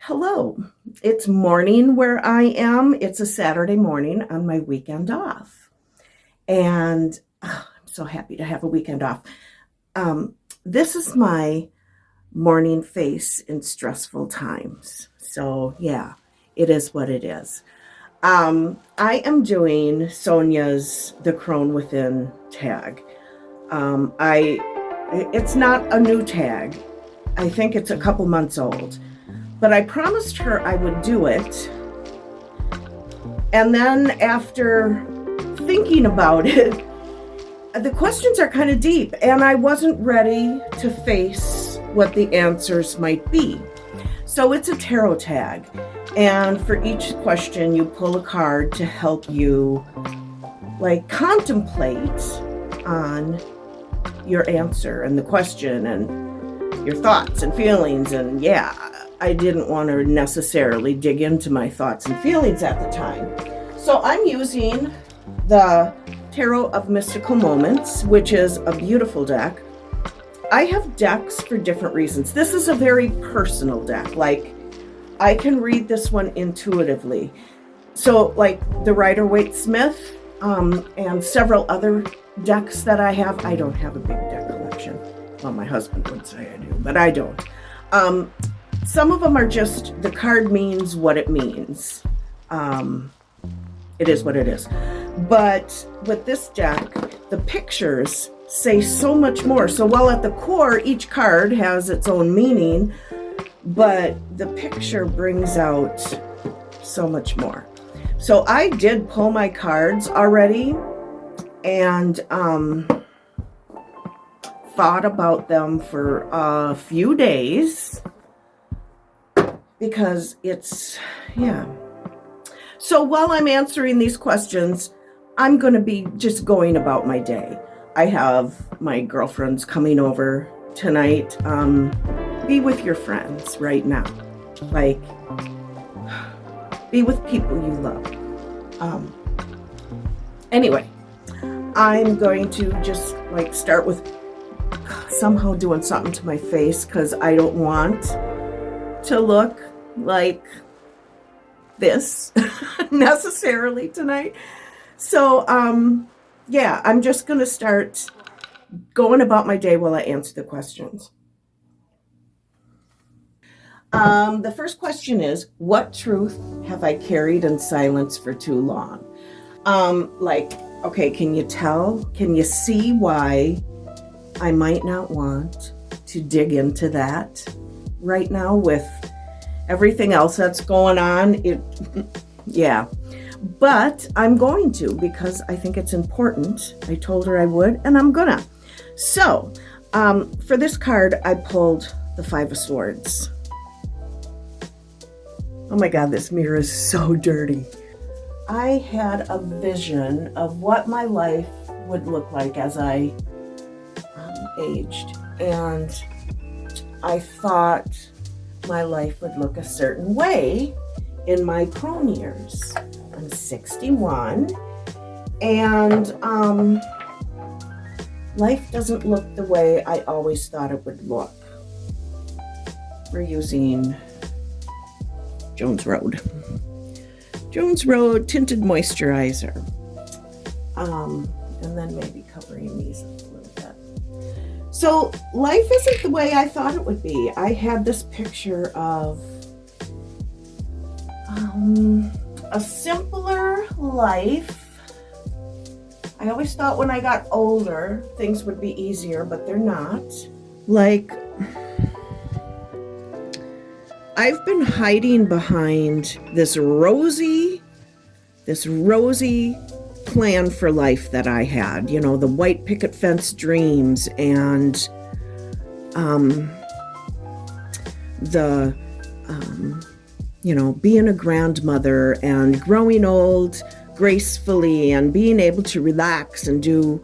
Hello. It's morning where I am. It's a Saturday morning on my weekend off. And I'm so happy to have a weekend off. This is my morning face in stressful times. So, yeah, it is what it is. I am doing Sonia's The Crone Within tag. It's not a new tag. I think it's a couple months old. But I promised her I would do it. And then after thinking about it, the questions are kind of deep, and I wasn't ready to face what the answers might be. So it's a tarot tag. And for each question, you pull a card to help you contemplate on your answer and the question and your thoughts and feelings. And yeah, I didn't want to necessarily dig into my thoughts and feelings at the time. So I'm using the Tarot of Mystical Moments, which is a beautiful deck. I have decks for different reasons. This is a very personal deck. I can read this one intuitively. So the Rider-Waite-Smith and several other decks that I have. I don't have a big deck collection. Well, my husband would say I do, but I don't. Some of them are just, the card means what it means. It is what it is. But with this deck, the pictures say so much more. So while at the core, each card has its own meaning, but the picture brings out so much more. So I did pull my cards already and thought about them for a few days. Because yeah. So while I'm answering these questions, I'm going to be just going about my day. I have my girlfriends coming over tonight. Be with your friends right now. Be with people you love. Anyway, I'm going to just start with somehow doing something to my face because I don't want to look like this necessarily tonight. So yeah, I'm just going to start going about my day while I answer the questions. The first question is, what truth have I carried in silence for too long? Okay, can you see why I might not want to dig into that right now with everything else that's going on? Yeah, but I'm going to, because I think it's important. I told her I would, and I'm gonna. So for this card, I pulled the Five of Swords. Oh my God, this mirror is so dirty. I had a vision of what my life would look like as I aged, and I thought my life would look a certain way in my Crone years. I'm 61, and life doesn't look the way I always thought it would look. We're using Jones Road tinted moisturizer, and then maybe covering these up a little bit. So life isn't the way I thought it would be. I had this picture of a simpler life. I always thought when I got older, things would be easier, but they're not. I've been hiding behind this rosy plan for life that I had, the white picket fence dreams and being a grandmother and growing old gracefully and being able to relax and do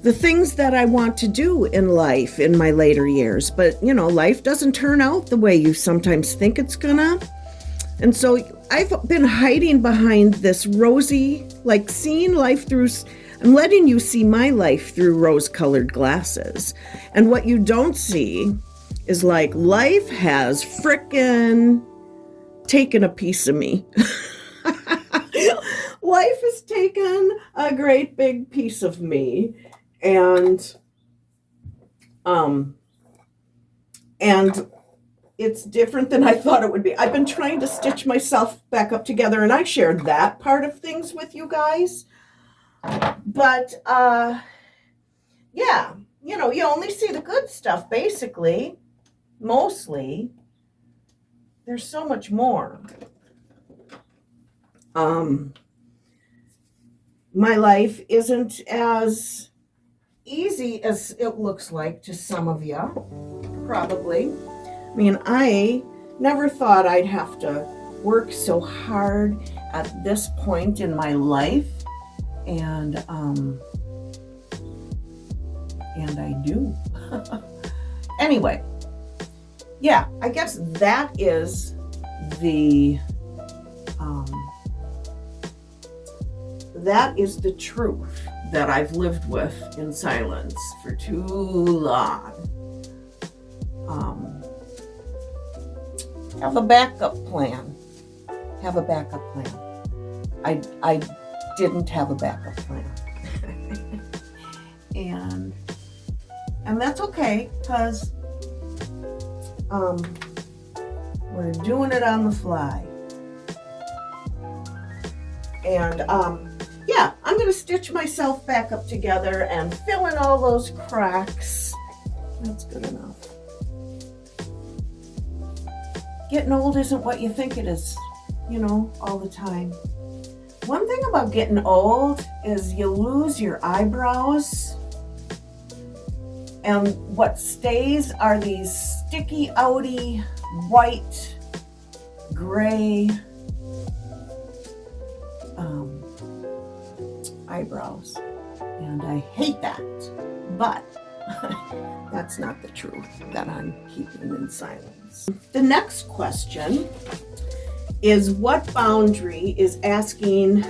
the things that I want to do in life in my later years. But, life doesn't turn out the way you sometimes think it's gonna. And so I've been hiding behind this rosy, seeing life through, I'm letting you see my life through rose-colored glasses. And what you don't see is life has frickin' taken a piece of me. Life has taken a great big piece of me, and it's different than I thought it would be. I've been trying to stitch myself back up together, and I shared that part of things with you guys. But yeah, you know, you only see the good stuff, basically, mostly. There's so much more. My life isn't as easy as it looks like to some of you, probably. I mean, I never thought I'd have to work so hard at this point in my life, and I do. Anyway, yeah, I guess that is the truth that I've lived with in silence for too long. Have a backup plan. I didn't have a backup plan. and that's okay, because we're doing it on the fly. And yeah, I'm going to stitch myself back up together and fill in all those cracks. That's good enough. Getting old isn't what you think it is, you know, all the time. One thing about getting old is you lose your eyebrows, and what stays are these sticky, outy, white, gray eyebrows, and I hate that, but that's not the truth that I'm keeping in silence. The next question is, what boundary is asking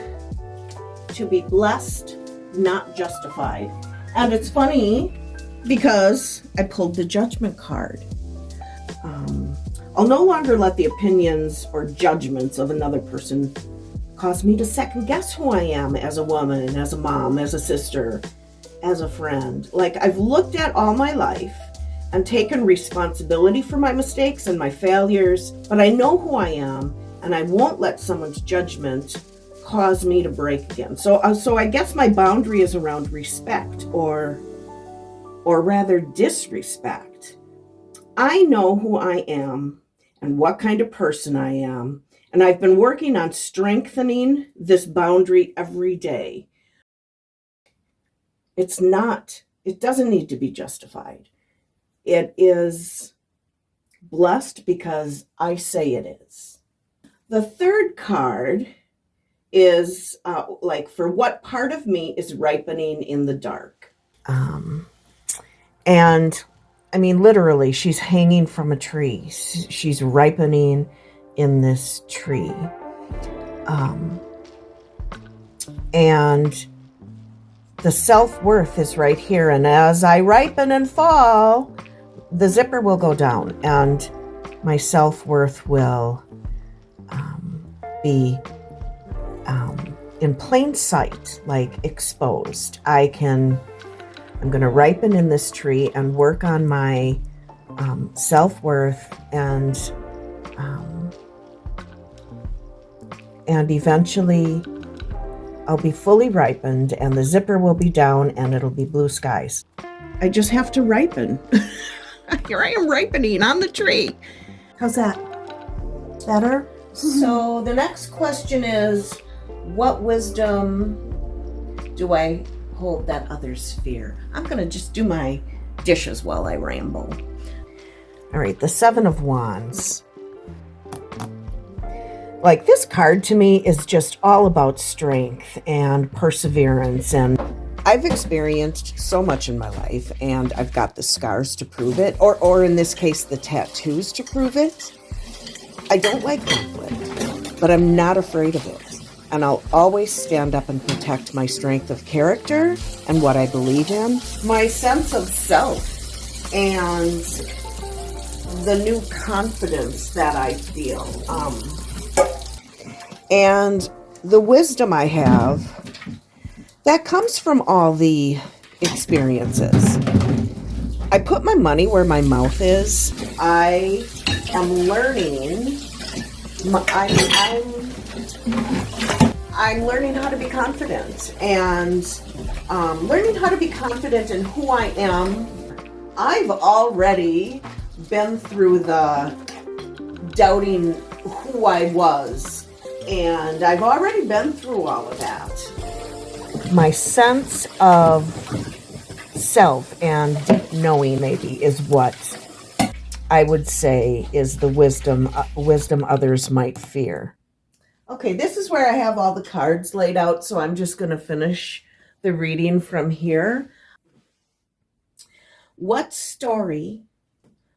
to be blessed, not justified? And it's funny because I pulled the Judgment card. I'll no longer let the opinions or judgments of another person cause me to second guess who I am as a woman, as a mom, as a sister, as a friend. Like, I've looked at all my life and taken responsibility for my mistakes and my failures, but I know who I am, and I won't let someone's judgment cause me to break again. So I guess my boundary is around respect, or rather disrespect. I know who I am and what kind of person I am, and I've been working on strengthening this boundary every day. It doesn't need to be justified. It is blessed because I say it is. The third card is for what part of me is ripening in the dark. And I mean, literally, she's hanging from a tree. She's ripening in this tree. And the self-worth is right here. And as I ripen and fall, the zipper will go down and my self-worth will be in plain sight, like exposed. I'm going to ripen in this tree and work on my self-worth, and eventually I'll be fully ripened and the zipper will be down and it'll be blue skies. I just have to ripen. Here I am ripening on the tree. How's that? Better? So the next question is, what wisdom do I hold that others fear? I'm going to just do my dishes while I ramble. All right, the Seven of Wands. Like, this card to me is just all about strength and perseverance, and I've experienced so much in my life, and I've got the scars to prove it, or in this case, the tattoos to prove it. I don't like conflict, but I'm not afraid of it. And I'll always stand up and protect my strength of character and what I believe in, my sense of self, and the new confidence that I feel. And the wisdom I have, that comes from all the experiences. I put my money where my mouth is. I am learning. I'm learning how to be confident, and learning how to be confident in who I am. I've already been through the doubting who I was, and I've already been through all of that. My sense of self and deep knowing maybe is what I would say is the wisdom others might fear. Okay, this is where I have all the cards laid out, so I'm just going to finish the reading from here. What story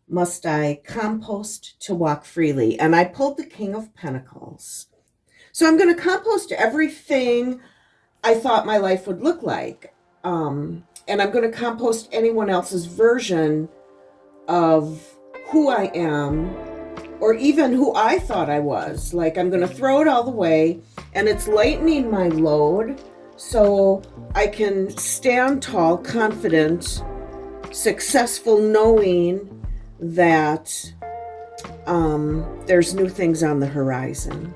must I compost to walk freely? And I pulled the King of Pentacles. So I'm going to compost everything I thought my life would look like. And I'm going to compost anyone else's version of who I am, or even who I thought I was. Like, I'm going to throw it all the way, and it's lightening my load so I can stand tall, confident, successful, knowing that there's new things on the horizon.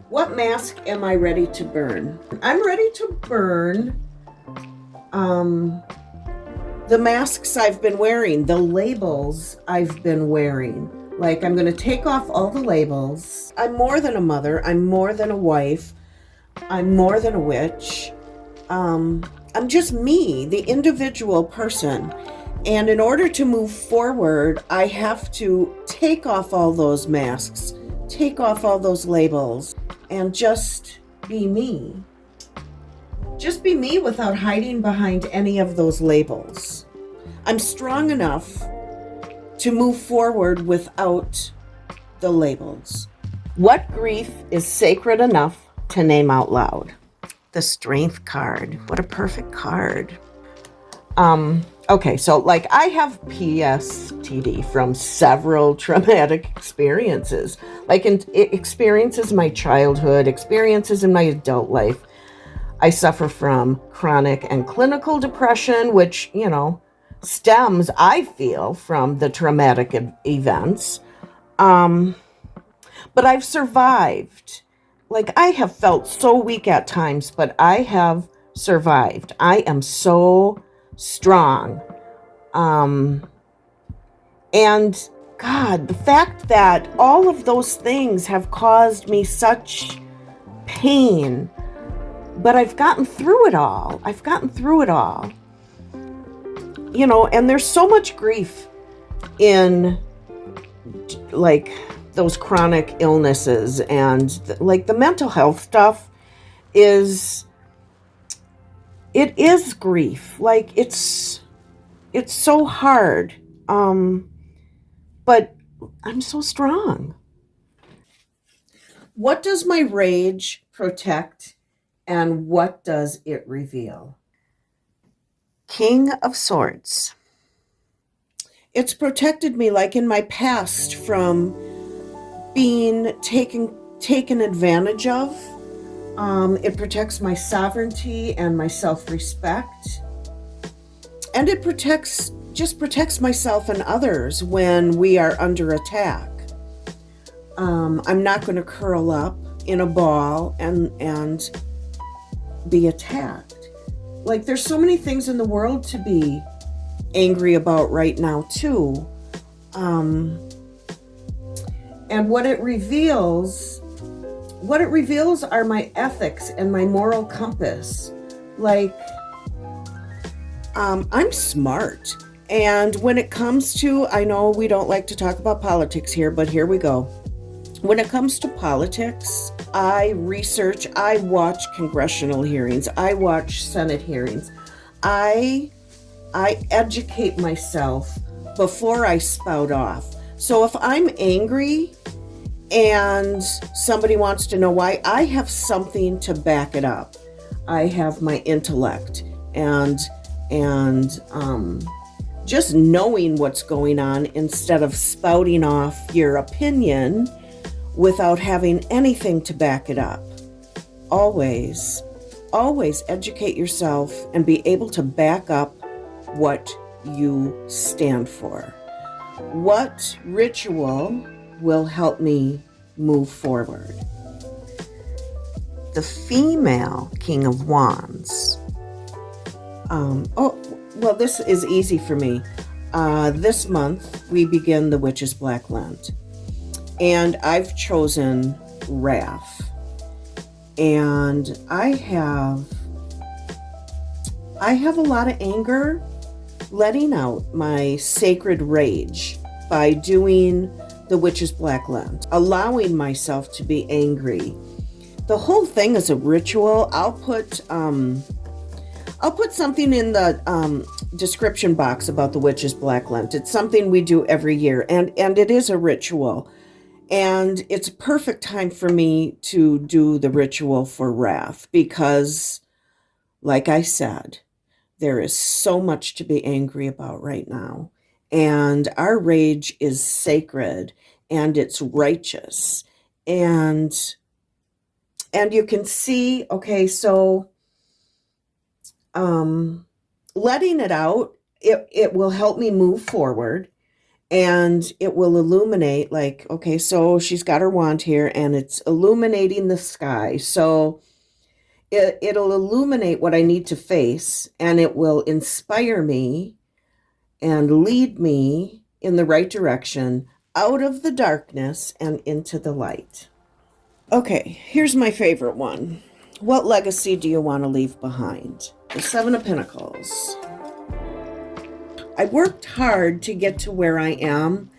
What mask am I ready to burn? I'm ready to burn the masks I've been wearing, the labels I've been wearing. Like, I'm going to take off all the labels. I'm more than a mother. I'm more than a wife. I'm more than a witch. I'm just me, the individual person. And in order to move forward, I have to take off all those masks, take off all those labels, and just be me. Just be me without hiding behind any of those labels. I'm strong enough to move forward without the labels. What grief is sacred enough to name out loud? The Strength card. What a perfect card. Okay, so like I have PTSD from several traumatic experiences, like experiences in my childhood, experiences in my adult life. I suffer from chronic and clinical depression, which, stems, I feel, from the traumatic events. But I've survived. Like, I have felt so weak at times, but I have survived. I am so strong. And God, the fact that all of those things have caused me such pain, but I've gotten through it all. And there's so much grief in like those chronic illnesses, and like the mental health stuff is grief. Like it's so hard. But I'm so strong. What does my rage protect, and what does it reveal? King of Swords. It's protected me, like in my past, from being taken advantage of. It protects my sovereignty and my self-respect. And it protects myself and others when we are under attack. I'm not going to curl up in a ball and be attacked. Like, there's so many things in the world to be angry about right now too. And what it reveals are my ethics and my moral compass. Like, I'm smart. And when it comes to, I know we don't like to talk about politics here, but here we go. When it comes to politics, I research, I watch congressional hearings, I watch Senate hearings. I educate myself before I spout off. So if I'm angry and somebody wants to know why, I have something to back it up. I have my intellect and just knowing what's going on instead of spouting off your opinion without having anything to back it up. Always, always educate yourself and be able to back up what you stand for. What ritual will help me move forward? The female King of Wands. This is easy for me. This month, we begin the Witch's Black Lent. And I've chosen Wrath. And I have a lot of anger, letting out my sacred rage by doing the Witch's Black Lent, allowing myself to be angry. The whole thing is a ritual. I'll put something in the description box about the Witch's Black Lent. It's something we do every year, and it is a ritual. And it's a perfect time for me to do the ritual for Wrath because, like I said, there is so much to be angry about right now. And our rage is sacred and it's righteous. And you can see, okay, so letting it out, it will help me move forward. And it will illuminate, like, okay, so she's got her wand here and it's illuminating the sky. So it'll illuminate what I need to face, and it will inspire me and lead me in the right direction out of the darkness and into the light. Okay, here's my favorite one. What legacy do you want to leave behind? The Seven of Pentacles. I worked hard to get to where I am.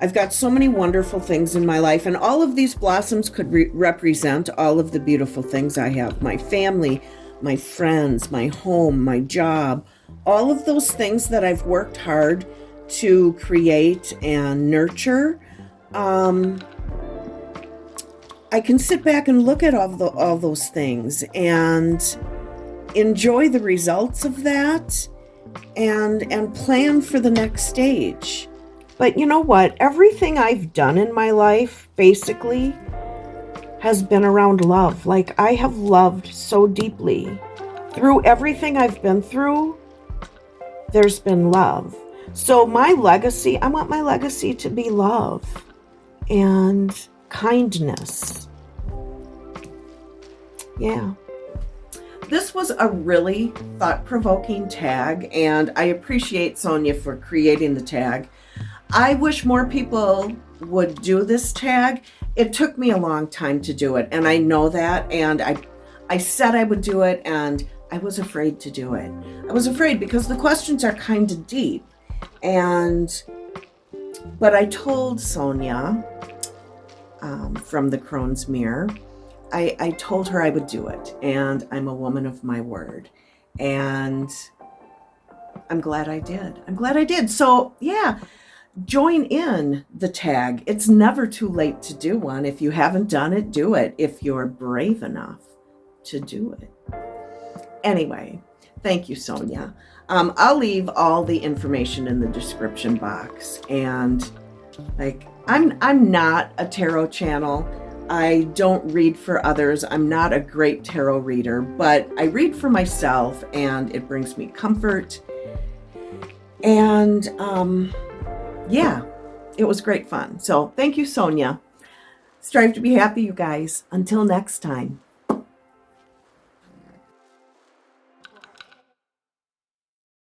I've got so many wonderful things in my life, and all of these blossoms could represent all of the beautiful things I have. My family, my friends, my home, my job, all of those things that I've worked hard to create and nurture. I can sit back and look at all those things and enjoy the results of that and plan for the next stage. But you know what? Everything I've done in my life basically has been around love. Like, I have loved so deeply. Through everything I've been through, there's been love. So my legacy, I want my legacy to be love and kindness. Yeah. This was a really thought-provoking tag, and I appreciate Sonia for creating the tag. I wish more people would do this tag. It took me a long time to do it, and I know that, and I said I would do it, and I was afraid to do it. I was afraid because the questions are kind of deep, but I told Sonia from the Crone's Mirror, I told her I would do it, and I'm a woman of my word, and I'm glad I did. So yeah, join in the tag. It's never too late to do one. If you haven't done it, do it if you're brave enough to do it. Anyway, thank you, Sonia. I'll leave all the information in the description box, and I'm not a tarot channel. I don't read for others. I'm not a great tarot reader, but I read for myself, and it brings me comfort. And yeah, it was great fun. So thank you, Sonia. Strive to be happy, you guys. Until next time.